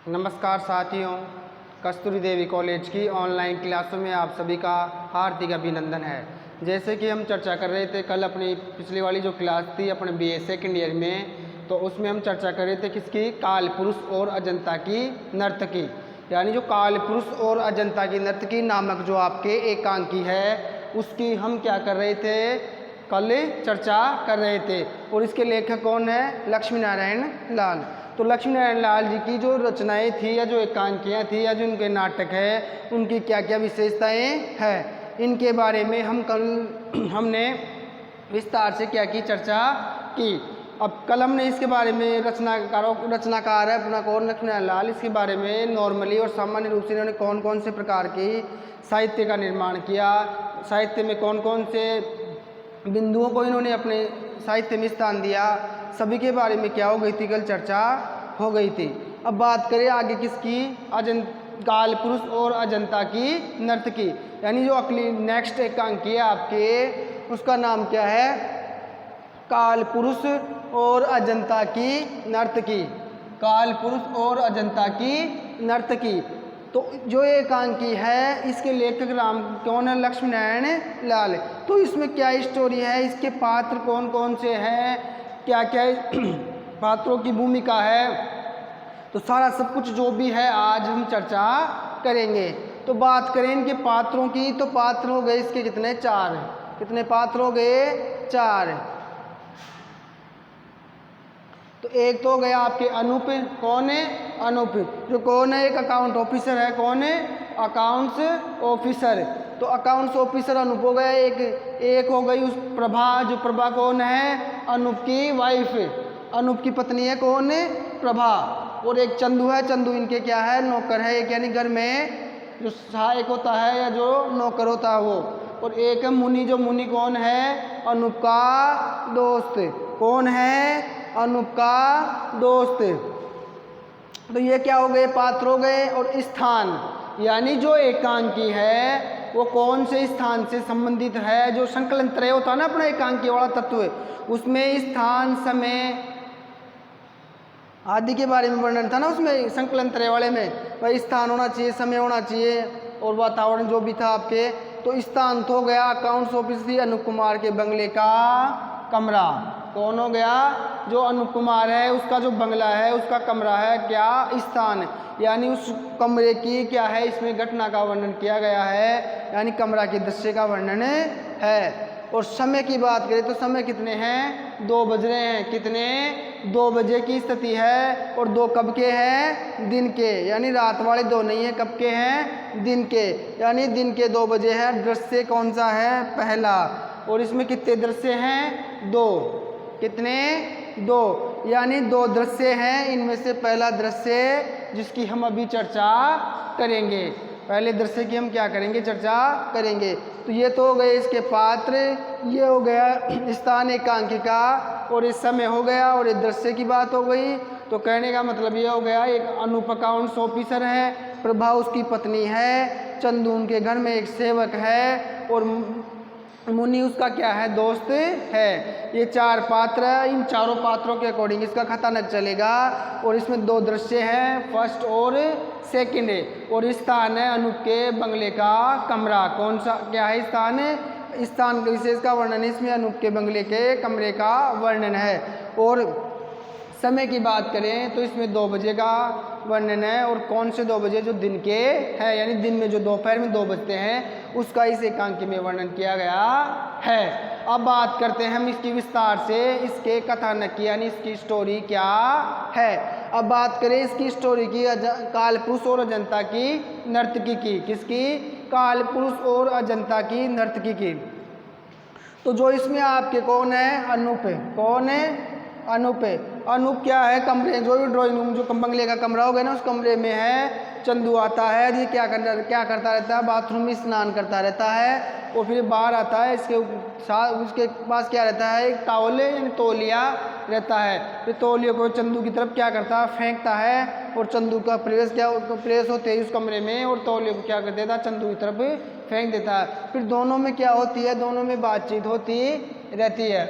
नमस्कार साथियों, कस्तूरी देवी कॉलेज की ऑनलाइन क्लासों में आप सभी का हार्दिक अभिनंदन है। जैसे कि हम चर्चा कर रहे थे कल अपनी पिछली वाली जो क्लास थी अपने बीए सेकेंड ईयर में, तो उसमें हम चर्चा कर रहे थे किसकी, काल पुरुष और अजंता की नर्तकी, यानी जो काल पुरुष और अजंता की नर्तकी नामक जो आपके एकांकी है उसकी हम क्या कर रहे थे, कल चर्चा कर रहे थे। और इसके लेखक कौन है, लक्ष्मी नारायण लाल। तो लक्ष्मी नारायण लाल जी की जो रचनाएं थी या जो एकांकियाँ थी या जो उनके नाटक है उनकी क्या क्या विशेषताएं हैं, इनके बारे में हमने विस्तार से क्या की, चर्चा की। अब कल हमने इसके बारे में रचनाकार है अपना कौन, लक्ष्मी नारायण लाल, इसके बारे में नॉर्मली और सामान्य रूप से इन्होंने कौन कौन से प्रकार की साहित्य का निर्माण किया, साहित्य में कौन कौन से बिंदुओं को इन्होंने अपने साहित्य में स्थान दिया, सभी के बारे में क्या हो गई थी, कल चर्चा हो गई थी। अब बात करें आगे किसकी, काल पुरुष और अजंता की नर्तकी, यानी जो अगली नेक्स्ट एकांकी है आपके उसका नाम क्या है, काल पुरुष और अजंता की नर्तकी। काल पुरुष और अजंता की नर्तकी, तो जो एकांकी है इसके लेखक राम कौन है, लक्ष्मी नारायण लाल। तो इसमें क्या स्टोरी है, इसके पात्र कौन कौन से हैं, क्या क्या पात्रों की भूमिका है, तो सारा सब कुछ जो भी है आज हम चर्चा करेंगे। तो बात करें इनके पात्रों की, तो पात्र हो गए इसके कितने, चार। कितने पात्र हो गए, चार। तो एक तो हो गया आपके अनूप, कौन है अनूप, जो कौन है एक अकाउंट ऑफिसर है, कौन है अकाउंट्स ऑफिसर। तो अकाउंट्स ऑफिसर अनूप हो गया एक हो गई उस प्रभा, जो प्रभा कौन है, अनूप की वाइफ, अनूप की पत्नी है कौन है, प्रभा। और एक चंदू है, चंदू इनके क्या है, नौकर है, एक यानी घर में जो सहायक होता है या जो नौकर होता है वो। और एक है मुनि, जो मुनि कौन है, अनूप का दोस्त, कौन है, अनूप का दोस्त। तो ये क्या हो गए, पात्र हो गए। और स्थान, यानी जो एकांकी है वो कौन से स्थान से संबंधित है, जो संकलन त्रय होता है ना अपना एकांकी वाला तत्व, उसमें स्थान समय आदि के बारे में वर्णन था ना उसमें संकलन त्रय वाले में, भाई स्थान होना चाहिए, समय होना चाहिए और वातावरण जो भी था आपके। तो स्थान तो हो गया अकाउंट्स ऑफिस थी अनूप कुमार के बंगले का कमरा, कौन हो गया, जो अनूप कुमार है उसका जो बंगला है उसका कमरा है क्या, स्थान, यानी उस कमरे की क्या है, इसमें घटना का वर्णन किया गया है, यानी कमरा के दृश्य का वर्णन है। और समय की बात करें तो समय कितने हैं, 2 बज रहे हैं, कितने, 2 बजे की स्थिति है। और 2 कब के हैं, दिन के, यानी रात वाले 2 नहीं है, कब के हैं, दिन के, यानी दिन के 2 बजे हैं। दृश्य कौन सा है, पहला। और इसमें कितने दृश्य हैं, 2, कितने, 2, यानी 2 दृश्य हैं। इनमें से पहला दृश्य जिसकी हम अभी चर्चा करेंगे, पहले दृश्य की हम क्या करेंगे, चर्चा करेंगे। तो ये तो हो गए इसके पात्र, ये हो गया स्थान एकांकिका, और इस समय हो गया, और इस दृश्य की बात हो गई। तो कहने का मतलब ये हो गया, एक अनूप अकाउंट्स ऑफिसर है, प्रभा उसकी पत्नी है, चंदू उनके घर में एक सेवक है, और मुनि उसका क्या है, दोस्त है। ये 4 पात्र है, इन चारों पात्रों के अकॉर्डिंग इसका कथानक चलेगा। और इसमें 2 दृश्य हैं, फर्स्ट और सेकंड है। और स्थान है अनूप के बंगले का कमरा, कौन सा क्या है स्थान है, स्थान विशेष का वर्णन इसमें अनूप के बंगले के कमरे का वर्णन है। और समय की बात करें तो इसमें 2 बजे का वर्णन है, और कौन से 2 बजे, जो दिन के है, यानी दिन में जो दोपहर में 2 बजते हैं उसका इस एकांकी में वर्णन किया गया है। अब बात करते हैं हम इसकी विस्तार से, इसके कथानक की, यानी इसकी स्टोरी क्या है। अब बात करें इसकी स्टोरी की, काल पुरुष और अजंता की नर्तकी की, किसकी, काल पुरुष और अजंता की नर्तकी की। तो जो इसमें आपके कौन है, अनूप, कौन है, अनूप। अनूप क्या है, कमरे, जो भी ड्राइंग रूम जो बंगले का कमरा हो गया ना उस कमरे में है। चंदू आता है, ये क्या करता रहता है, बाथरूम में स्नान करता रहता है, और फिर बाहर आता है, इसके साथ उसके पास क्या रहता है, एक टावल यानी तौलिया रहता है। फिर तौलिया को चंदू की तरफ क्या करता है, फेंकता है, और चंदू का प्रवेश होते ही उस कमरे में, और तौलिया को क्या कर देता है, चंदू की तरफ फेंक देता है। फिर दोनों में क्या होती है, दोनों में बातचीत होती रहती है।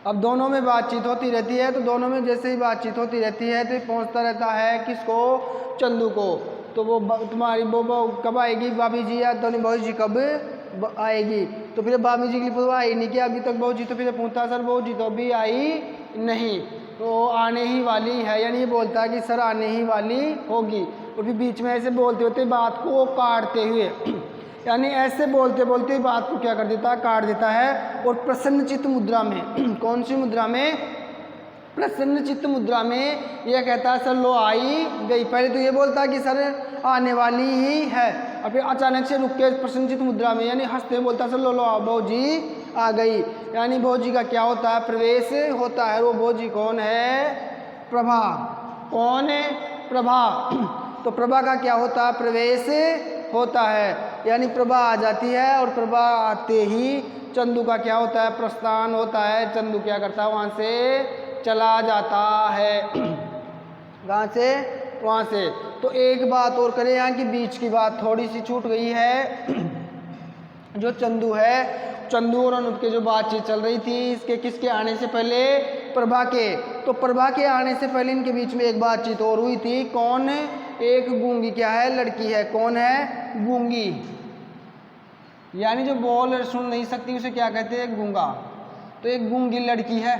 अब दोनों में बातचीत होती रहती है, तो दोनों में जैसे ही बातचीत होती रहती है तो पहुंचता रहता है किसको, चंदू को। तो वो तुम्हारी वो कब आएगी भाभी जी, या तो नहीं बहू जी कब आएगी। तो फिर भाभी जी के लिए आई नहीं कि अभी तक बहू जी, तो फिर पूछता सर बहू जी तो अभी आई नहीं, तो आने ही वाली है, यानी ये बोलता है कि सर आने ही वाली होगी। और फिर बीच में ऐसे बोलते होते बात को काटते हुए यानी ऐसे बोलते बोलते बात को क्या कर देता है, काट देता है। और प्रसन्नचित्त मुद्रा में कौन सी मुद्रा में, प्रसन्नचित्त मुद्रा में यह कहता है सर लो आई गई। पहले तो ये बोलता है कि सर आने वाली ही है, और फिर अचानक से रुक के प्रसन्नचित्त मुद्रा में यानी हंसते हुए बोलता है सर लो लो बहू जी आ गई। यानी बहू जी का क्या होता है, प्रवेश होता है। वो बहू जी कौन है, प्रभा। कौन है, प्रभा। तो प्रभा का क्या होता है, प्रवेश होता है, यानी प्रभा आ जाती है। और प्रभा आते ही चंदू का क्या होता है, प्रस्थान होता है। चंदू क्या करता है, वहाँ से चला जाता है। कहाँ से, वहाँ से। तो एक बात और करें, यहाँ की बीच की बात थोड़ी सी छूट गई है। जो चंदू है, चंदू और अनूप के जो बातचीत चल रही थी, इसके किसके आने से पहले, प्रभा के। तो प्रभा के आने से पहले इनके बीच में एक बातचीत और हुई थी। कौन, एक गूंगी क्या है, लड़की है। कौन है, गूंगी। यानी जो बोल सुन नहीं सकती उसे क्या कहते हैं, गूंगा। तो एक गूंगी लड़की है।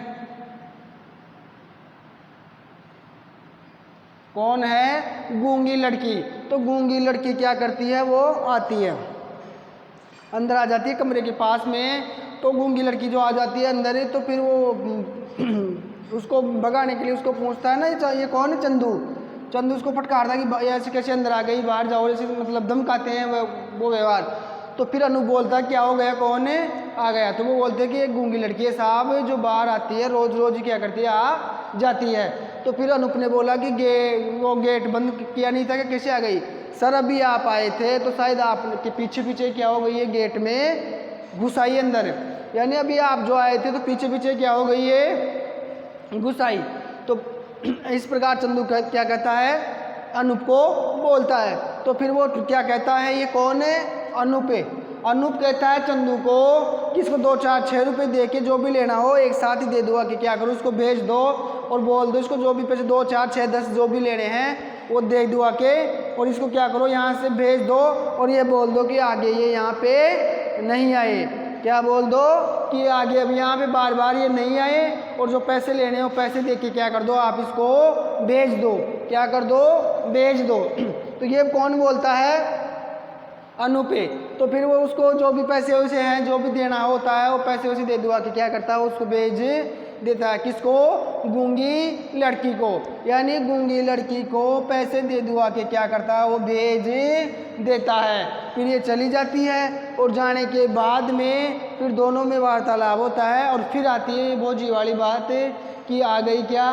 कौन है, गूंगी लड़की। तो गूंगी लड़की क्या करती है, वो आती है अंदर, आ जाती है कमरे के पास में। तो गूंगी लड़की जो आ जाती है अंदर, तो फिर वो उसको भगाने के लिए उसको पूछता है ना, ये कौन है, चंदू। चंदू उसको फटकारता है कि ऐसे कैसे अंदर आ गई, बाहर जाओ, ऐसे मतलब धमकाते हैं वो व्यवहार। तो फिर अनु बोलता है क्या हो गया, कौन है आ गया। तो वो बोलते हैं कि एक गूंगी लड़की है साहब, जो बाहर आती है रोज रोज क्या करती है, आ जाती है। तो फिर अनूप ने बोला कि वो गेट बंद किया नहीं था कि कैसे आ गई। सर अभी आप आए थे तो शायद आपके पीछे पीछे क्या हो गई है, गेट में घुस आई अंदर। यानी अभी आप जो आए थे तो पीछे पीछे क्या हो गई है, घुस आई। तो इस प्रकार चंदू क्या कहता है, अनूप को बोलता है। तो फिर वो क्या कहता है, ये कौन है, अनूप है। अनूप कहता है चंदू को कि इसको 2 4 6 रुपये दे के जो भी लेना हो एक साथ ही दे दूंगा, कि क्या करो उसको भेज दो और बोल दो इसको जो भी पैसे 2 4 6 10 जो भी लेने हैं वो दे दूंगा के, और इसको क्या करो यहाँ से भेज दो। और ये बोल दो कि आगे ये यहाँ पे नहीं आए। क्या बोल दो कि आगे अब यहाँ पे बार बार ये नहीं आए, और जो पैसे लेने हैं वो पैसे दे के क्या कर दो, आप इसको भेज दो। क्या कर दो, भेज दो। तो ये कौन बोलता है, अनूप। तो फिर वो उसको जो भी पैसे उसे हैं जो भी देना होता है वो पैसे उसे दे दूंगा, कि क्या करता है उसको भेज देता है। किसको, गूंगी लड़की को। यानी गूंगी लड़की को पैसे दे दूंगा कि क्या करता है वो भेज देता है। फिर ये चली जाती है, और जाने के बाद में फिर दोनों में वार्तालाप होता है। और फिर आती है भोजी वाली बात कि आ गई क्या,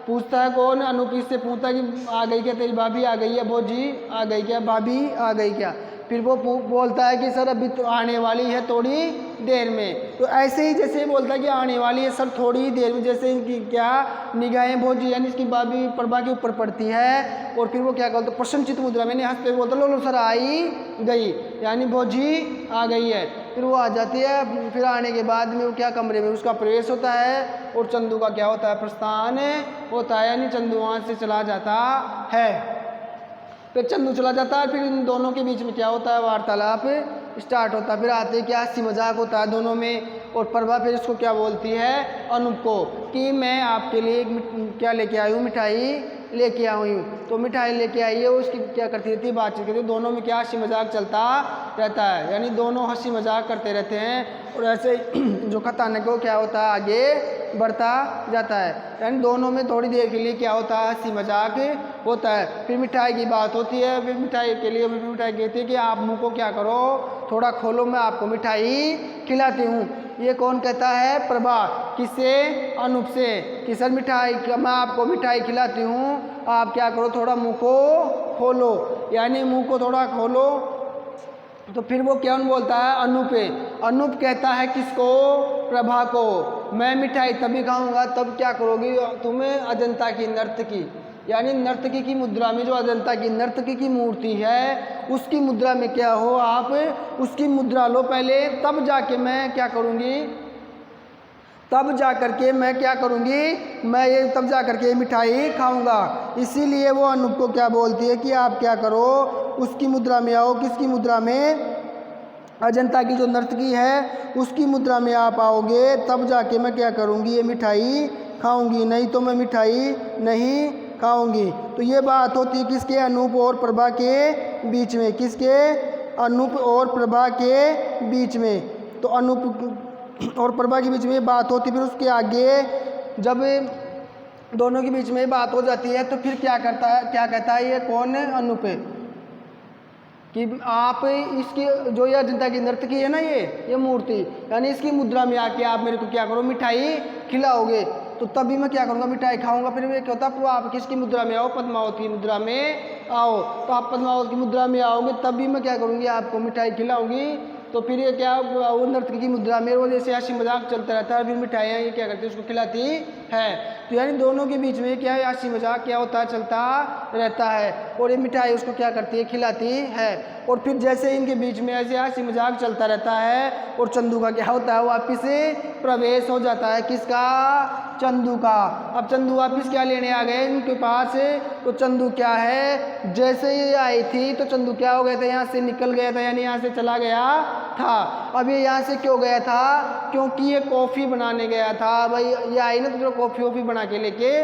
पूछता है कौन, अनूप इससे पूछता है कि आ गई क्या तेरी भाभी, आ गई है भोजी, आ गई क्या भाभी, आ गई क्या। फिर वो बोलता है कि सर अभी तो आने वाली है थोड़ी देर में। तो ऐसे ही जैसे बोलता है कि आने वाली है सर थोड़ी ही देर में, जैसे इनकी क्या निगाहें भोजी यानी इसकी भाभी प्रभा के ऊपर पड़ती है। और फिर वो क्या कहते हैं, प्रसन्नचित्त मुद्रा में हंसते हुए बोलता लो लो सर आई गई, यानी भोजी आ गई है। फिर वो आ जाती है। फिर आने के बाद में वो क्या, कमरे में उसका प्रवेश होता है, और चंदू का क्या होता है, प्रस्थान होता है, यानी चंदू वहाँ से चला जाता है। फिर चंदू चला जाता है। फिर इन दोनों के बीच में क्या होता है, वार्तालाप स्टार्ट होता है। फिर आते क्या, हंसी मजाक होता है दोनों में। और प्रभा फिर इसको क्या बोलती है, अनूप को, कि मैं आपके लिए क्या लेके आई हूँ, मिठाई लेके आई हूँ। तो मिठाई लेके आई है, उसकी क्या करती रहती है, बातचीत करती है। दोनों में क्या हंसी मजाक चलता रहता है, यानी दोनों हंसी मजाक करते रहते हैं। और ऐसे जो कथानक है क्या होता है, आगे बढ़ता जाता है। यानी दोनों में थोड़ी देर के लिए क्या होता है, हंसी मजाक होता है। फिर मिठाई की बात होती है। फिर मिठाई के लिए मिठाई कहती है कि आप मुँह को क्या करो, थोड़ा खोलो, मैं आपको मिठाई खिलाती हूँ। ये कौन कहता है, प्रभा। किससे, अनूप से, कि सर मिठाई, मैं आपको मिठाई खिलाती हूँ, आप क्या करो थोड़ा मुंह को खोलो, यानी मुंह को थोड़ा खोलो। तो फिर वो क्या बोलता है, अनूप। अनूप कहता है किसको, प्रभा को, मैं मिठाई तभी खाऊंगा तब क्या करोगी, तुम्हें अजंता की नर्तकी, यानी नर्तकी की मुद्रा में जो अजंता की नर्तकी की मूर्ति है उसकी मुद्रा में क्या हो, आप उसकी मुद्रा लो पहले, तब जाके मैं क्या करूँगी, तब जा करके मैं क्या करूँगी, मैं ये तब जा करके मिठाई खाऊंगा। इसीलिए वो अनूप को क्या बोलती है कि आप क्या करो, उसकी मुद्रा में आओ। किसकी मुद्रा में? अजंता की जो नर्तकी है उसकी मुद्रा में आप आओगे, तब जाके मैं क्या करूँगी, ये मिठाई खाऊंगी, नहीं तो मैं मिठाई नहीं खाऊंगी। तो ये बात होती है किसके? अनूप और प्रभा के बीच में। किसके? अनूप और प्रभा के बीच में। तो अनूप और प्रभा के बीच में ये बात होती, फिर उसके आगे जब दोनों के बीच में बात हो जाती है तो फिर क्या करता है, क्या कहता है ये कौन? अनूप, कि आप इसकी जो ये अजंता की नर्तकी है ना, ये मूर्ति, यानी इसकी मुद्रा में आके आप मेरे को क्या करो, मिठाई खिलाओगे। तो तभी मैं क्या करूँगा, मिठाई खाऊंगा। फिर मैं क्या होता है, आप किसकी मुद्रा में आओ? पद्मावती की मुद्रा में आओ। तो आप पद्मावती की मुद्रा में आओगे तभी मैं क्या करूँगी, आपको मिठाई खिलाऊंगी। तो फिर ये क्या, वो नर्तकी की मुद्रा में वो जैसे हंसी मजाक चलता रहता है, फिर मिठाइयाँ ये क्या करती है, उसको खिलाती है। तो यानी दोनों के बीच में क्या है, हंसी मजाक क्या होता है, चलता रहता है, और ये मिठाई उसको क्या करती है, खिलाती है। और फिर जैसे इनके बीच में ऐसे हंसी मजाक चलता रहता है, और चंदू का क्या होता है, वापिस प्रवेश हो जाता है। किसका? चंदू का। अब चंदू वापिस क्या लेने आ गए इनके पास? तो चंदू क्या है, जैसे ये आई थी तो चंदू क्या हो गया था, यहाँ से निकल गया था, यानी यहाँ से चला गया था। अब ये यहाँ से क्यों गया था? क्योंकि ये कॉफ़ी बनाने गया था। भाई ये आई ना, तो जो कॉफ़ी वॉफ़ी बना के लेके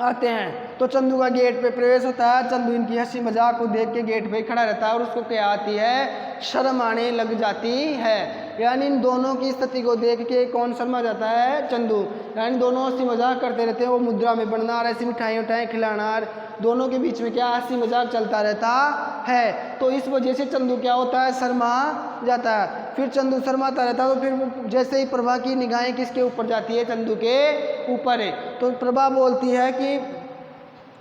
आते हैं। तो चंदू का गेट पे प्रवेश होता है। चंदू इनकी हंसी मजाक को देख के गेट पे खड़ा रहता है, और उसको क्या आती है, शर्म आने लग जाती है। यानी इन दोनों की स्थिति को देख के कौन शर्मा जाता है? चंदू। यानी दोनों हंसी मजाक करते रहते हैं, वो मुद्रा में बनना और ऐसी मिठाई उठाई खिलाना, दोनों के बीच में क्या हंसी मजाक चलता रहता है। तो इस वजह से चंदू क्या होता है, शर्मा जाता है। फिर चंदू शर्माता रहता है, तो फिर जैसे ही प्रभा की निगाहें किसके ऊपर जाती है, चंदू के ऊपर है। तो प्रभा बोलती है कि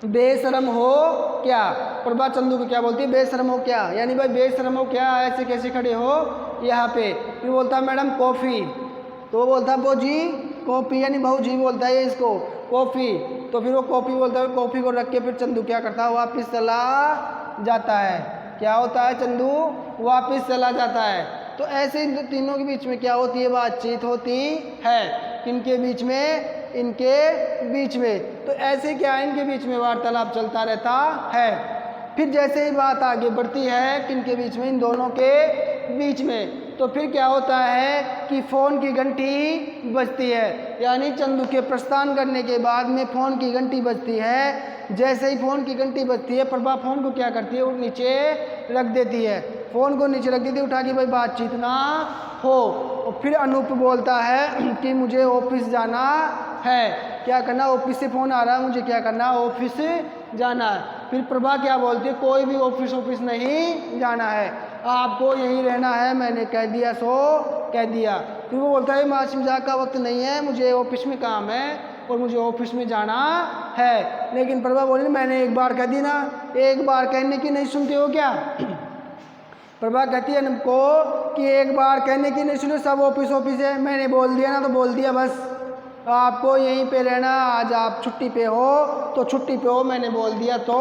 बेशरम हो क्या? प्रभा चंदू को क्या बोलती है, बेशरम हो क्या, यानी भाई बेशरम हो क्या, ऐसे कैसे खड़े हो यहाँ पे। फिर बोलता है मैडम कॉफ़ी। तो वो बोलता है भौजी कॉफ़ी, यानी भाऊजी बोलता है ये इसको, कॉफ़ी। तो फिर वो कॉफ़ी बोलता है, कॉफ़ी को रख के फिर चंदू क्या करता है, वापस चला जाता है। क्या होता है, चंदू वापस चला जाता है। तो ऐसे इन तीनों के बीच में क्या होती है, बातचीत होती है। किनके बीच में? इनके बीच में। तो ऐसे क्या है, इनके बीच में वार्तालाप चलता रहता है। फिर जैसे ही बात आगे बढ़ती है किनके बीच में, इन दोनों के बीच में, तो फिर क्या होता है कि फ़ोन की घंटी बजती है। यानी चंदू के प्रस्थान करने के बाद में फ़ोन की घंटी बजती है। जैसे ही फ़ोन की घंटी बजती है, प्रभा फ़ोन को क्या करती है, वो नीचे रख देती है। फ़ोन को नीचे रख देती है, उठा के भाई बातचीत ना हो। और फिर अनूप बोलता है कि मुझे ऑफिस जाना है। क्या करना, ऑफिस से फ़ोन आ रहा है, मुझे क्या करना, ऑफिस जाना है। फिर प्रभा क्या बोलती है, कोई भी ऑफिस नहीं जाना है, आपको यहीं रहना है, मैंने कह दिया सो कह दिया। फिर वो बोलता है मासी मजाक का वक्त नहीं है, मुझे ऑफिस में काम है और मुझे ऑफिस में जाना है। लेकिन प्रभा बोली मैंने एक बार कह दी ना, एक बार कहने की नहीं सुनते हो क्या? प्रभा कहती है हमको कि एक बार कहने की नहीं सुने, सब ऑफिस है, मैंने बोल दिया ना तो बोल दिया, बस आपको यहीं पे रहना। आज आप छुट्टी पे हो तो छुट्टी पे हो, मैंने बोल दिया तो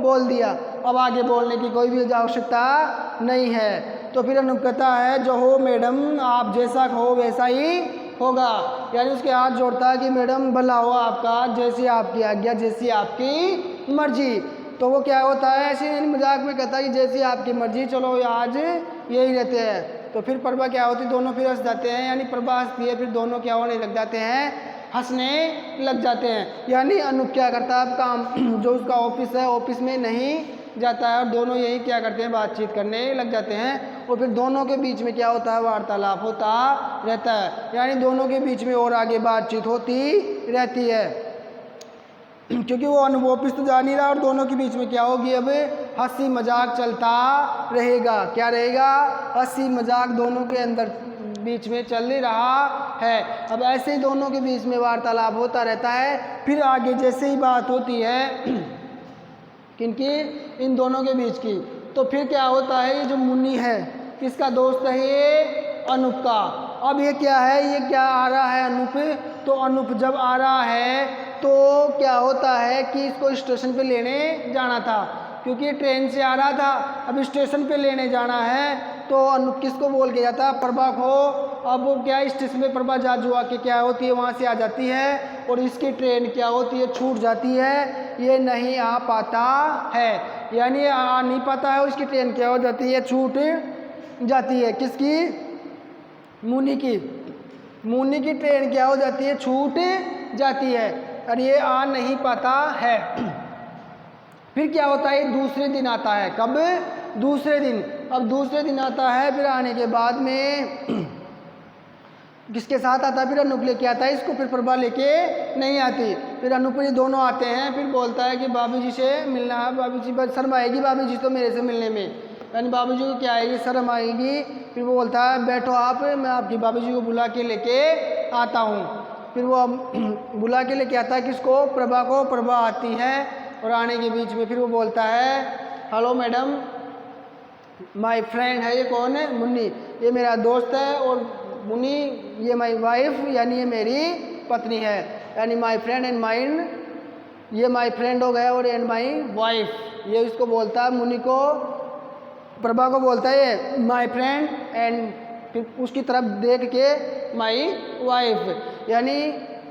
बोल दिया, अब आगे बोलने की कोई भी आवश्यकता नहीं है। तो फिर अनूप कहता है जो हो मैडम, आप जैसा हो वैसा ही होगा। यानी उसके हाथ जोड़ता है कि मैडम भला हो आपका, जैसी आपकी आज्ञा, जैसी आपकी मर्जी। तो वो क्या होता है, ऐसे मजाक में कहता है कि जैसी आपकी मर्जी, चलो आज यही रहते हैं। तो फिर प्रभा क्या होती, दोनों फिर हंस जाते हैं। यानी प्रभा हंसती है, फिर दोनों क्या होने लग जाते हैं, हंसने लग जाते हैं। यानी अनूप क्या करता है, अब काम जो उसका ऑफिस है, ऑफिस में नहीं जाता है, और दोनों यही क्या करते हैं, बातचीत करने लग जाते हैं। और फिर दोनों के बीच में क्या होता है, वार्तालाप होता रहता है। यानी दोनों के बीच में और आगे बातचीत होती रहती है, क्योंकि वो अनूप ऑफिस तो जा नहीं रहा, और दोनों के बीच में क्या होगी, अब हंसी मजाक चलता रहेगा। क्या रहेगा, हंसी मजाक दोनों के अंदर बीच में चल रहा है। अब ऐसे ही दोनों के बीच में वार्तालाप होता रहता है। फिर आगे जैसे ही बात होती है किनकी, इन दोनों के बीच की, तो फिर क्या होता है, ये जो मुन्नी है किसका दोस्त है, ये अनूप का। अब ये क्या है, ये क्या आ रहा है अनूप, तो अनूप जब आ रहा है तो क्या होता है कि इसको स्टेशन पे लेने जाना था। क्योंकि ये ट्रेन से आ रहा था, अब स्टेशन पे लेने जाना है, तो अनूप किसको बोल के जाता है? प्रभा को। अब वो क्या स्टेशन पे प्रभा जा जुआ के क्या होती है, वहाँ से आ जाती है और इसकी ट्रेन क्या होती है? छूट जाती है, ये नहीं आ पाता है, यानी आ नहीं पाता है, उसकी ट्रेन क्या हो जाती है? छूट जाती है। किसकी? मुन्नी की। मुन्नी की ट्रेन क्या हो जाती है? छूट जाती है और ये आ नहीं पाता है। फिर क्या होता है? दूसरे दिन आता है। कब? दूसरे दिन। अब दूसरे दिन आता है, फिर आने के बाद में किसके साथ आता है? फिर अनूप लेके आता है इसको, फिर प्रभा लेके नहीं आती। फिर अनूप ये दोनों आते हैं, फिर बोलता है कि भाभी जी से मिलना है, भाभी जी बस शर्म आएगी भाभी जी तो मेरे से मिलने में, यानी भाभी जी को क्या आएगी? शर्म आएगी। फिर वो बोलता है बैठो आप, मैं आपकी भाभी जी को बुला के लेके आता हूँ। फिर वो बुला के लेके आता है किसको? प्रभा को। प्रभा आती है और आने के बीच में फिर वो बोलता है हेलो मैडम, माय फ्रेंड है। ये कौन है? मुन्नी। ये मेरा दोस्त है। और मुन्नी ये माय वाइफ, यानी ये मेरी पत्नी है, यानी माय फ्रेंड एंड माइन, ये माय फ्रेंड हो गया और एंड माय वाइफ। ये इसको बोलता है मुन्नी को, प्रभा को बोलता है माय फ्रेंड एंड फिर उसकी तरफ देख के माय वाइफ, यानी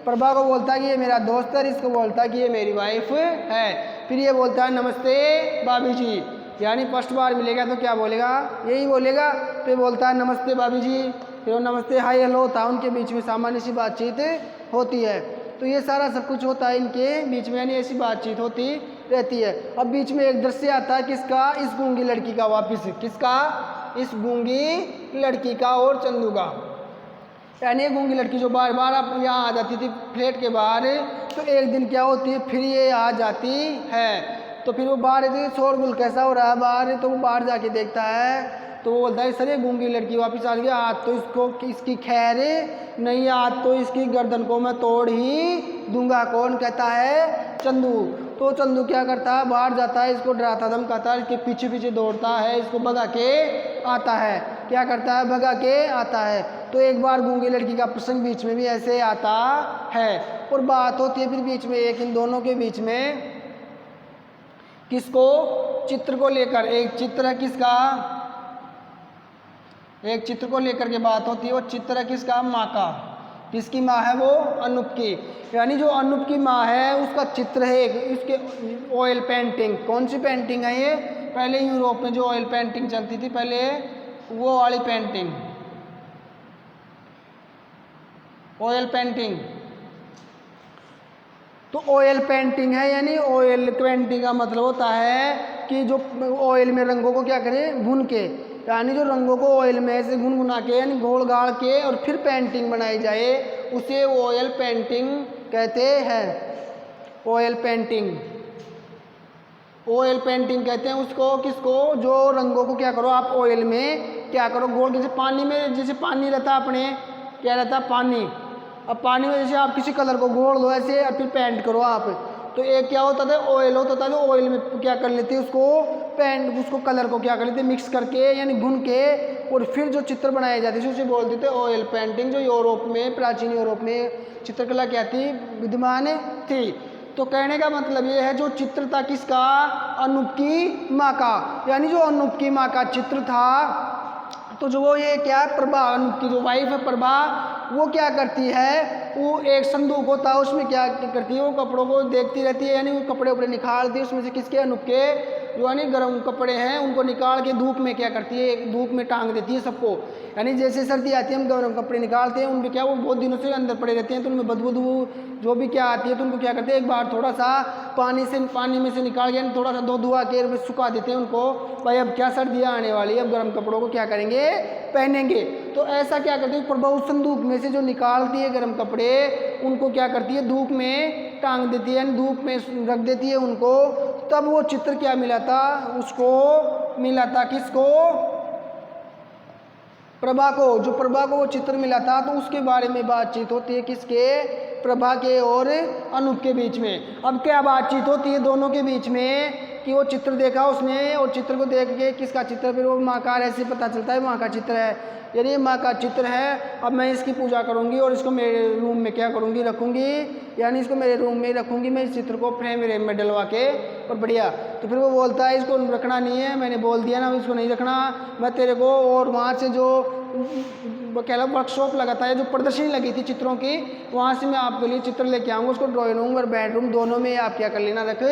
प्रभा को बोलता है कि ये मेरा दोस्त है, इसको बोलता है कि ये मेरी वाइफ है। फिर ये बोलता है नमस्ते भाभी जी, यानी फर्स्ट बार मिलेगा तो क्या बोलेगा? यही बोलेगा। तो ये बोलता है नमस्ते भाभी जी, फिर वो नमस्ते हाय हेलो होता है, उनके बीच में सामान्य सी बातचीत होती है। तो ये सारा सब कुछ होता है इनके बीच में, यानी ऐसी बातचीत होती रहती है। अब बीच में एक दृश्य आता है किसका? इस गूंगी लड़की का वापिस। किसका? इस गूंगी लड़की का और चंदू का, यानी गूंगी लड़की जो बार बार अब यहाँ आ जाती थी फ्लैट के बाहर, तो एक दिन क्या होती है? फिर ये आ जाती है। तो फिर वो बाहर शोरगुल कैसा हो रहा है बाहर, तो वो बाहर जाके देखता है, तो वो बोलता है सर ये गूंगी लड़की वापस आ गई, आज तो इसको इसकी खैर नहीं, आज तो इसकी गर्दन को मैं तोड़ ही दूंगा। कौन कहता है? चंदू। तो चंदू क्या करता है? बाहर जाता है, इसको डराता धमकाता है, इसके पीछे पीछे दौड़ता है, इसको भगा के आता है। क्या करता है? भगा के आता है। तो एक बार गूंगी लड़की का प्रसंग बीच में भी ऐसे आता है और बात होती है फिर बीच में एक इन दोनों के बीच में, किसको? चित्र को लेकर। एक चित्र है किसका? एक चित्र को लेकर के बात होती है। वो चित्र है किसका? माँ का। किसकी माँ है वो? अनूप की। यानी जो अनूप की माँ है उसका चित्र है इसके, ऑयल पेंटिंग। कौन सी पेंटिंग है ये? पहले यूरोप में जो ऑयल पेंटिंग चलती थी पहले, वो वाली पेंटिंग, ऑयल पेंटिंग। तो ऑयल पेंटिंग है, यानी ऑयल पेंटिंग का मतलब होता है कि जो ऑयल में रंगों को क्या करें? भून के, यानी जो रंगों को ऑयल में से गुनगुना के यानी घोल गाड़ के और फिर पेंटिंग बनाई जाए, उसे ऑयल पेंटिंग कहते हैं। ऑयल पेंटिंग, ऑयल पेंटिंग कहते हैं उसको। किसको? जो रंगों को क्या करो आप ऑयल में क्या करो? घोल, जैसे पानी में, जैसे पानी रहता है अपने, क्या रहता है? पानी। अब पानी में जैसे आप किसी कलर को घोल दो ऐसे और फिर पेंट करो आप, तो एक क्या होता था? ऑयल होता था, जो ऑयल में क्या कर लेते हैं उसको पेंट, उसको कलर को क्या कर लेते हैं? मिक्स करके यानी भून के और फिर जो चित्र बनाए जाते थे उसे बोलते थे ऑयल पेंटिंग। जो यूरोप में, प्राचीन यूरोप में चित्रकला क्या थी? विद्यमान थी। तो कहने का मतलब ये है जो चित्र था किसका? अनूप की माँ का। यानी जो अनूप की माँ का चित्र था, तो जो वो ये क्या? प्रभा, अनूप की जो वाइफ है प्रभा, वो क्या करती है? वो एक संदूक होता है उसमें क्या करती है? वो कपड़ों को देखती रहती है, यानी वो कपड़े उपड़े निकालती है उसमें से। किसके? अनूप के जो यानी गर्म कपड़े हैं उनको निकाल के धूप में क्या करती है? धूप में टांग देती है सबको। यानी जैसे सर्दी आती है हम गर्म कपड़े निकालते हैं, उनमें क्या वो बहुत दिनों से अंदर पड़े रहते हैं, तो उनमें बदबू जो भी क्या आती है, तो उनको क्या करते हैं? एक बार थोड़ा सा पानी में से निकाल के थोड़ा सा धुआ के सुखा देते हैं उनको। भाई अब क्या सर्दियाँ आने वाली है, अब गर्म कपड़ों को क्या करेंगे? पहनेंगे। तो ऐसा क्या करते हैं? प्रभा उस संदूक में से जो निकालती है गर्म कपड़े, उनको क्या करती है? धूप में टांग देती है, धूप में रख देती है उनको। तब वो चित्र क्या मिला था? उसको मिला था किसको? प्रभा को। जो प्रभा को वो चित्र मिला था, तो उसके बारे में बातचीत होती है किसके? प्रभा के और अनूप के बीच में। अब क्या बातचीत होती है दोनों के बीच में कि वो चित्र देखा उसने और चित्र को देख के, किसका चित्र? फिर वो माँ का, ऐसे पता चलता है माँ का चित्र है। यानी ये माँ का चित्र है। अब मैं इसकी पूजा करूँगी और इसको मेरे रूम में क्या करूँगी, रखूँगी, यानी इसको मेरे रूम में ही रखूँगी मैं, इस चित्र को फ्रेम में डलवा के और बढ़िया। तो फिर वो बोलता है इसको रखना नहीं है, मैंने बोल दिया ना इसको नहीं रखना, मैं तेरे को और वहाँ से जो कह लो वर्कशॉप लगाता है, जो प्रदर्शनी लगी थी चित्रों की, वहाँ से मैं आपके लिए चित्र लेके आऊँगा, उसको ड्राइंग रूम और बेडरूम दोनों में आप क्या कर लेना, रख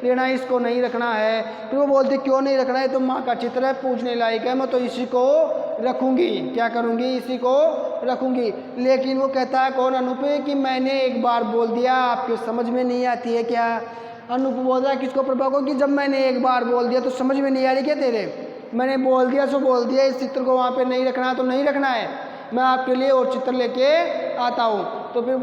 लेना, इसको नहीं रखना है। फिर वो बोलते क्यों नहीं रखना है, तो माँ का चित्र है, पूजने लायक है, मैं तो इसी को रखूँगी, क्या करूँगी, इसी को रखूँगी। लेकिन वो कहता है कौन, अनूप, कि मैंने एक बार बोल दिया, आपके समझ में नहीं आती है क्या। अनूप बोल रहा है किसको, प्रभा को, कि जब मैंने एक बार बोल दिया तो समझ में नहीं आ रही क्या तेरे, मैंने बोल दिया सो बोल दिया, इस चित्र को वहाँ पे नहीं रखना तो नहीं रखना है, मैं आपके लिए और चित्र लेके आता हूँ। तो फिर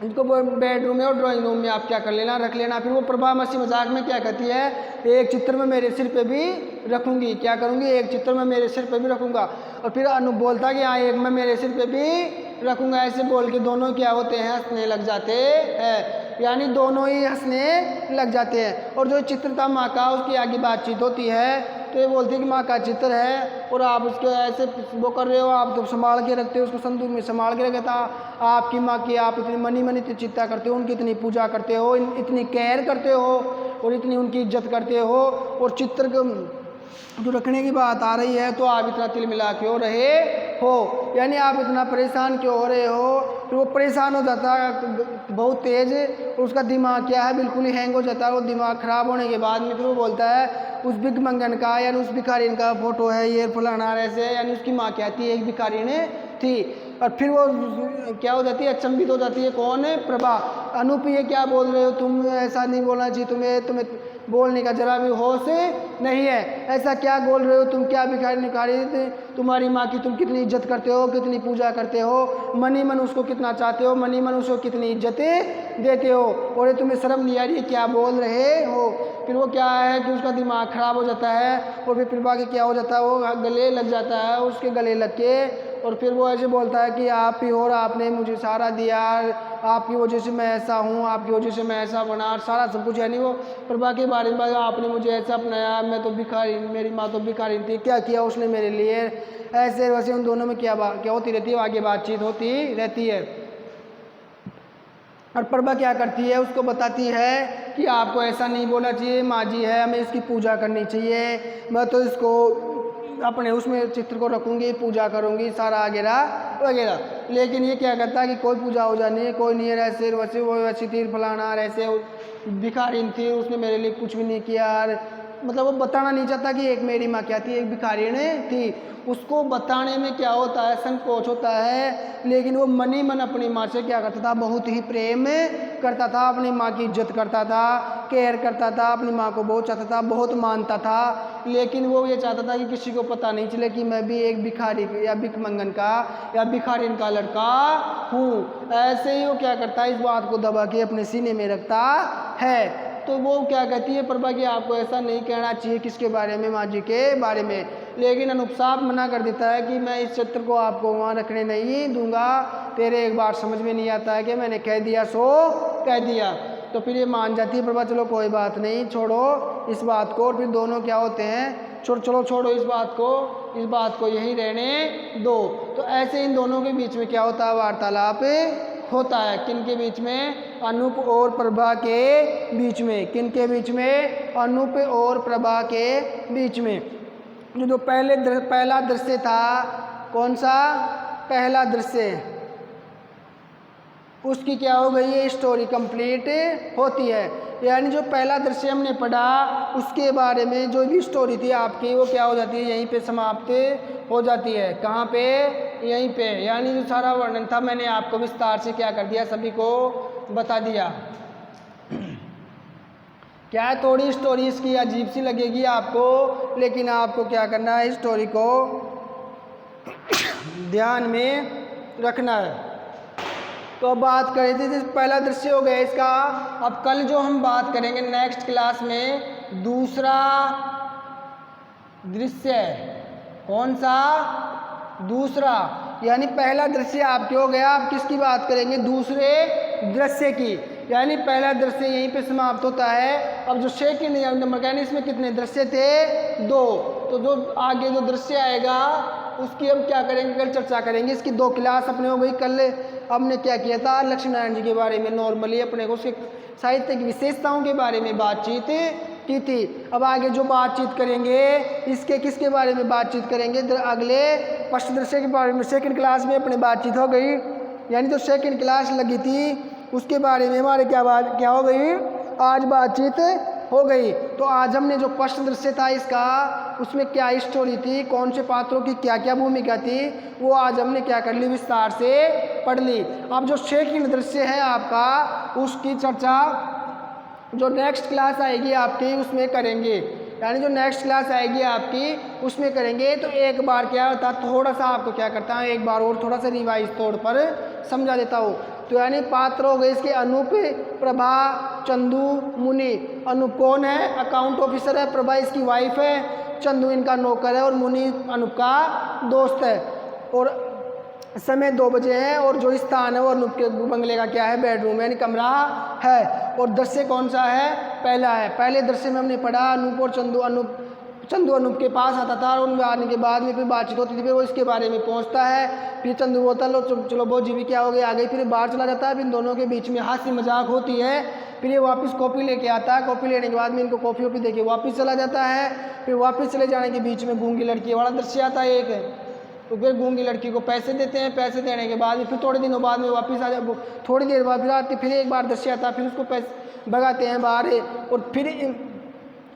इनको बेडरूम में और ड्राइंग रूम में आप क्या कर लेना, रख लेना। फिर वो प्रभा मसी मजाक में क्या कहती है, एक चित्र में मेरे सिर पे भी रखूँगी, क्या करूँगी, एक चित्र में मेरे सिर पे भी रखूँगा। और फिर अनूप बोलता कि हाँ एक मैं मेरे सिर पे भी रखूँगा। ऐसे बोल के दोनों क्या होते हैं, हंसने लग जाते हैं, यानी दोनों ही हंसने लग जाते हैं। और जो चित्र था माँ का, उसकी आगे बातचीत होती है, तो ये बोलती है कि माँ का चित्र है और आप उसको ऐसे वो कर रहे हो, आप तो संभाल के रखते हो उसको, संदूक में संभाल के रखा था। आपकी माँ की आप इतनी मनी चिंता करते हो, उनकी इतनी पूजा करते हो, इतनी केयर करते हो और इतनी उनकी इज्जत करते हो, और चित्र जो रखने की बात आ रही है तो आप इतना तिल मिला क्यों रहे हो, यानी आप इतना परेशान क्यों हो रहे हो। फिर वो परेशान हो जाता है बहुत तेज़, और उसका दिमाग क्या है, बिल्कुल ही हैंग हो जाता है। वो दिमाग ख़राब होने के बाद में फिर वो बोलता है उस भिख मंगन का, यानी उस भिखारिन का फोटो है ये फलाना ऐसे, यानी उसकी माँ कहती है एक भिखारिन थी। और फिर वो क्या हो जाती है, अचंभित हो जाती है, कौन है, प्रभा। अनूप ये क्या बोल रहे हो तुम, ऐसा नहीं बोलना चाहिए तुम्हें बोलने का जरा भी होश नहीं है, ऐसा क्या बोल रहे हो तुम, क्या भिखारी तुम्हारी माँ की तुम कितनी इज्जत करते हो, कितनी पूजा करते हो, मनी मन उसको कितना चाहते हो, मनी मन उसको कितनी इज्जत देते हो, और ये तुम्हें शर्म नहीं आ रही, क्या बोल रहे हो। फिर वो क्या है कि उसका दिमाग ख़राब हो जाता है, और फिर प्रभा के क्या हो जाता है, वो गले लग जाता है, उसके गले लग के, और फिर वो ऐसे बोलता है कि आप ही और आपने मुझे सारा दिया, आपकी वजह से मैं ऐसा हूँ, आपकी वजह से मैं ऐसा बना, सारा सब कुछ, यानी वो प्रभा के बारे में आपने मुझे ऐसा अपनाया, मैं तो भिखारी, मेरी माँ तो भिखारी थी, क्या किया उसने मेरे लिए, ऐसे वैसे उन दोनों में क्या होती रहती है, आगे बातचीत होती रहती है। और प्रभा क्या करती है, उसको बताती है कि आपको ऐसा नहीं बोलना चाहिए, माँ जी है, हमें इसकी पूजा करनी चाहिए, मैं तो इसको अपने उसमें चित्र को रखूँगी, पूजा करूँगी, सारा वगैरह वगैरह। लेकिन ये क्या करता है कि कोई पूजा हो जानी है, कोई नहीं है, ऐसे वैसे वो वैसी थी फलाना, ऐसे भिखारिन थी, उसने मेरे लिए कुछ भी नहीं किया, मतलब वो बताना नहीं चाहता कि एक मेरी माँ क्या थी, एक भिखारिन थी, उसको बताने में क्या होता है, संकोच होता है। लेकिन वो मनी मन अपनी माँ से क्या करता था, बहुत ही प्रेम करता था, अपनी माँ की इज्जत करता था, केयर करता था, अपनी माँ को बहुत चाहता था, बहुत मानता था। लेकिन वो ये चाहता था कि किसी को पता नहीं चले कि मैं भी एक भिखारी या भिख मंगन का या भिखारिन का लड़का हूँ। ऐसे ही वो क्या करता है, इस बात को दबा के अपने सीने में रखता है। तो वो क्या कहती है प्रभा कि आपको ऐसा नहीं कहना चाहिए, किसके बारे में, माँ जी के बारे में। लेकिन अनूप साहब मना कर देता है कि मैं इस चित्र को आपको वहाँ रखने नहीं दूंगा, तेरे एक बार समझ में नहीं आता है कि मैंने कह दिया सो कह दिया। तो फिर ये मान जाती है प्रभा, चलो कोई बात नहीं, छोड़ो इस बात को। और फिर दोनों क्या होते हैं, चलो छोड़ो इस बात को यहीं रहने दो। तो ऐसे इन दोनों के बीच में क्या होता है, वार्तालाप होता है। किन के बीच में, अनूप और प्रभा के बीच में। किन के बीच में, अनूप और प्रभा के बीच में। जो पहला दृश्य था, कौन सा पहला दृश्य, उसकी क्या हो गई है, स्टोरी कंप्लीट होती है। यानी जो पहला दृश्य हमने पढ़ा उसके बारे में जो भी स्टोरी थी आपकी, वो क्या हो जाती है, यहीं पे समाप्त हो जाती है। कहाँ पे, यहीं पे। यानी जो सारा वर्णन था मैंने आपको विस्तार से क्या कर दिया, सभी को बता दिया। क्या है, थोड़ी स्टोरी इसकी अजीब सी लगेगी आपको, लेकिन आपको क्या करना है, स्टोरी को ध्यान में रखना है। तो अब बात करें थे, पहला दृश्य हो गया इसका। अब कल जो हम बात करेंगे नेक्स्ट क्लास में, दूसरा दृश्य। कौन सा, दूसरा। यानी पहला दृश्य आपके हो गया, आप किसकी बात करेंगे, दूसरे दृश्य की। यानी पहला दृश्य यहीं पे समाप्त होता है। अब जो सेकंड नंबर का, यानी इसमें कितने दृश्य थे, 2। तो जो आगे जो दृश्य आएगा उसकी हम क्या करेंगे, कल चर्चा करेंगे। इसकी 2 क्लास अपने हो गई। कल हमने क्या किया था, लक्ष्मी नारायण जी के बारे में नॉर्मली अपने को उसके साहित्य की विशेषताओं के बारे में बातचीत की थी। अब आगे जो बातचीत करेंगे इसके किसके बारे में बातचीत करेंगे, अगले पश्चिम दृश्य के बारे में। सेकंड क्लास में अपने बातचीत हो गई, यानी जो सेकंड क्लास लगी थी उसके बारे में हमारे क्या हो गई, आज बातचीत हो गई। तो आज हमने जो फर्स्ट दृश्य था इसका, उसमें क्या स्टोरी थी, कौन से पात्रों की क्या क्या भूमिका थी, वो आज हमने क्या कर ली, विस्तार से पढ़ ली। अब जो सेकंड दृश्य है आपका, उसकी चर्चा जो नेक्स्ट क्लास आएगी आपकी उसमें करेंगे, यानी जो नेक्स्ट क्लास आएगी आपकी उसमें करेंगे। तो एक बार क्या होता, थोड़ा सा आपको क्या करता है, एक बार और थोड़ा सा रिवाइज तौर पर समझा देता हूँ। तो यानी पात्र हो गए इसके अनूप, प्रभा, चंदू, मुनि। अनूप कौन है, अकाउंट ऑफिसर है, प्रभा इसकी वाइफ है, चंदू इनका नौकर है और मुनि अनूप का दोस्त है। और समय 2 बजे है और जो स्थान है वो अनूप के बंगले का क्या है, बेडरूम यानी कमरा है। और दृश्य कौन सा है, पहला है। पहले दृश्य में हमने पढ़ा अनूप और चंदू अनूप के पास आता था और उनके आने के बाद में फिर बातचीत होती थी, फिर वो इसके बारे में पहुंचता है, फिर चंदू बोलता लो चलो बहुत जी भी क्या हो गया आ गई, फिर बाहर चला जाता है, फिर दोनों के बीच में हंसी मजाक होती है, फिर ये वापस कॉफ़ी लेके आता है, कॉफ़ी लेने के बाद में इनको कॉफ़ी वॉफ़ी देके वापस चला जाता है, फिर वापस चले जाने के बीच में गूंगी लड़की वाला दृश्य आता है एक, तो फिर गूंगी लड़की को पैसे देते हैं, पैसे देने के बाद फिर थोड़े दिनों बाद में वापस आ जाए, थोड़ी देर बाद फिर आती, फिर एक बार दृश्य आता है, फिर उसको पैसे भगाते हैं बाहर। और फिर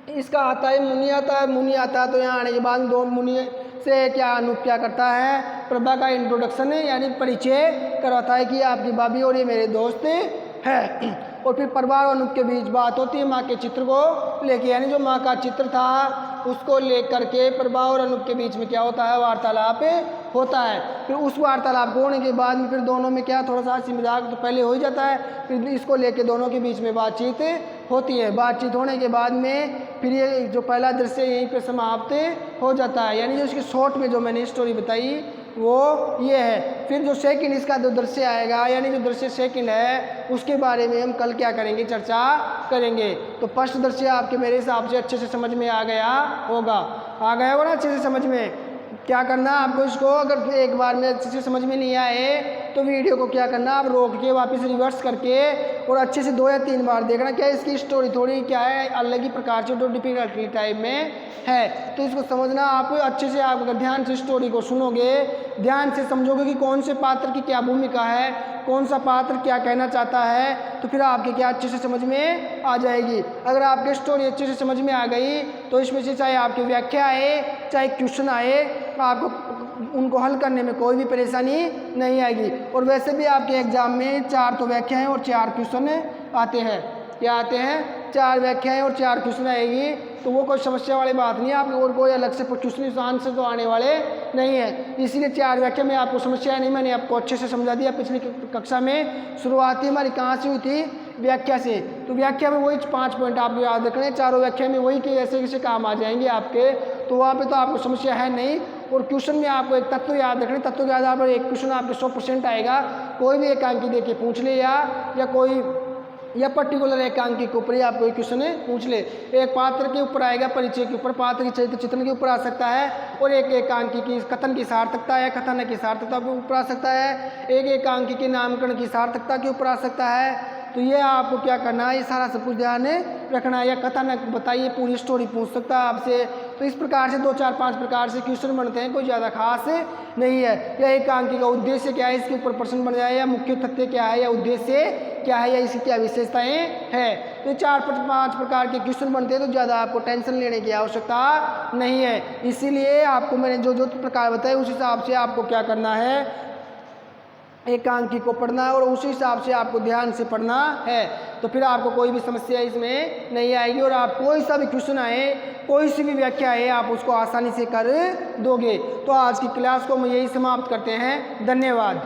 इसका आता है मुनि आता है, मुनि आता है तो यहाँ आने के बाद दो मुनि से क्या अनूप क्या करता है, प्रभा का इंट्रोडक्शन यानी परिचय करवाता है कि आपकी भाभी और ये मेरे दोस्त है। और फिर प्रभा और अनूप के बीच बात होती है माँ के चित्र को लेके, यानी जो माँ का चित्र था उसको लेकर के प्रभा और अनूप के बीच में क्या होता है, वार्तालाप होता है। फिर उस वार्तालाप को होने के बाद में फिर दोनों में क्या थोड़ा सा हंसी मजाक तो पहले हो ही जाता है, फिर इसको लेके दोनों के बीच में बातचीत होती है। बातचीत होने के बाद में फिर ये जो पहला दृश्य यहीं पे समाप्त हो जाता है, यानी जो इसकी शॉर्ट में जो मैंने स्टोरी बताई वो ये है। फिर जो सेकंड इसका जो दृश्य आएगा, यानी जो दृश्य सेकंड है उसके बारे में हम कल क्या करेंगे, चर्चा करेंगे। तो फर्स्ट दृश्य आपके मेरे हिसाब से अच्छे से समझ में आ गया होगा, आ गया होगा ना अच्छे से समझ में। क्या करना आपको, इसको अगर एक बार में अच्छे से समझ में नहीं आए तो वीडियो को क्या करना, आप रोक के वापस रिवर्स करके और अच्छे से 2 या 3 बार देखना, क्या इसकी स्टोरी थोड़ी क्या है अलग ही प्रकार से जो डिफिकल्टी टाइप में है, तो इसको समझना आप अच्छे से। आप अगर ध्यान से स्टोरी को सुनोगे, ध्यान से समझोगे कि कौन से पात्र की क्या भूमिका है, कौन सा पात्र क्या कहना चाहता है, तो फिर आपके क्या अच्छे से समझ में आ जाएगी। अगर आपकी स्टोरी अच्छे से समझ में आ गई तो इसमें से चाहे आपकी व्याख्या आए चाहे क्वेश्चन आए, आपको उनको हल करने में कोई भी परेशानी नहीं आएगी। और वैसे भी आपके एग्जाम में 4 तो व्याख्याएं और 4 क्वेश्चन आते हैं। क्या आते हैं, 4 व्याख्याएं और 4 क्वेश्चन आएगी, तो वो कोई समस्या वाली बात नहीं है। आपको और कोई अलग से क्वेश्चन आंसर तो आने वाले नहीं है, इसीलिए 4 व्याख्या में आपको समस्या नहीं, मैंने आपको अच्छे से समझा दिया। पिछली कक्षा में शुरुआती हमारी कहाँ से हुई थी, व्याख्या से। तो व्याख्या में वही 5 पॉइंट आपको याद रखने, चारों व्याख्या में वही के ऐसे कैसे काम आ जाएंगे आपके, तो वहाँ पे तो आपको समस्या है नहीं। और क्वेश्चन में आपको एक तत्व याद रखने, तत्व के आधार पर एक क्वेश्चन आपके 100% आएगा। कोई भी एकांकी देके पूछ ले या कोई या पर्टिकुलर एकांकी के ऊपर ही आपको एक क्वेश्चन पूछ ले। एक पात्र के ऊपर आएगा, परिचय के ऊपर, पात्र के चरित्र चित्रण के ऊपर आ सकता है, और एक एकांकी की कथन की सार्थकता है, कथन की सार्थकता के ऊपर आ सकता है, एक एकांकी के नामकरण की सार्थकता के ऊपर आ सकता है। तो ये आपको क्या करना है, ये सारा सब कुछ ध्यान रखना है। या कथन बताइए, पूरी स्टोरी पूछ सकता है आपसे। तो इस प्रकार से 2, 4, 5 प्रकार से क्वेश्चन बनते हैं, कोई ज़्यादा खास नहीं है। या एकांकी का उद्देश्य क्या है, इसके ऊपर प्रश्न बन जाए, या मुख्य तथ्य क्या है, या उद्देश्य क्या है, या इसकी क्या विशेषताएं है। तो 4-5 प्रकार के क्वेश्चन बनते हैं, तो ज़्यादा आपको टेंशन लेने की आवश्यकता नहीं है। इसीलिए आपको मैंने जो प्रकार बताए उस हिसाब से आपको क्या करना है, एकांकी को पढ़ना है और उसी हिसाब से आपको ध्यान से पढ़ना है। तो फिर आपको कोई भी समस्या इसमें नहीं आएगी, और आप कोई सा भी क्वेश्चन आए, कोई सी भी व्याख्या आए, आप उसको आसानी से कर दोगे। तो आज की क्लास को हम यही समाप्त करते हैं। धन्यवाद।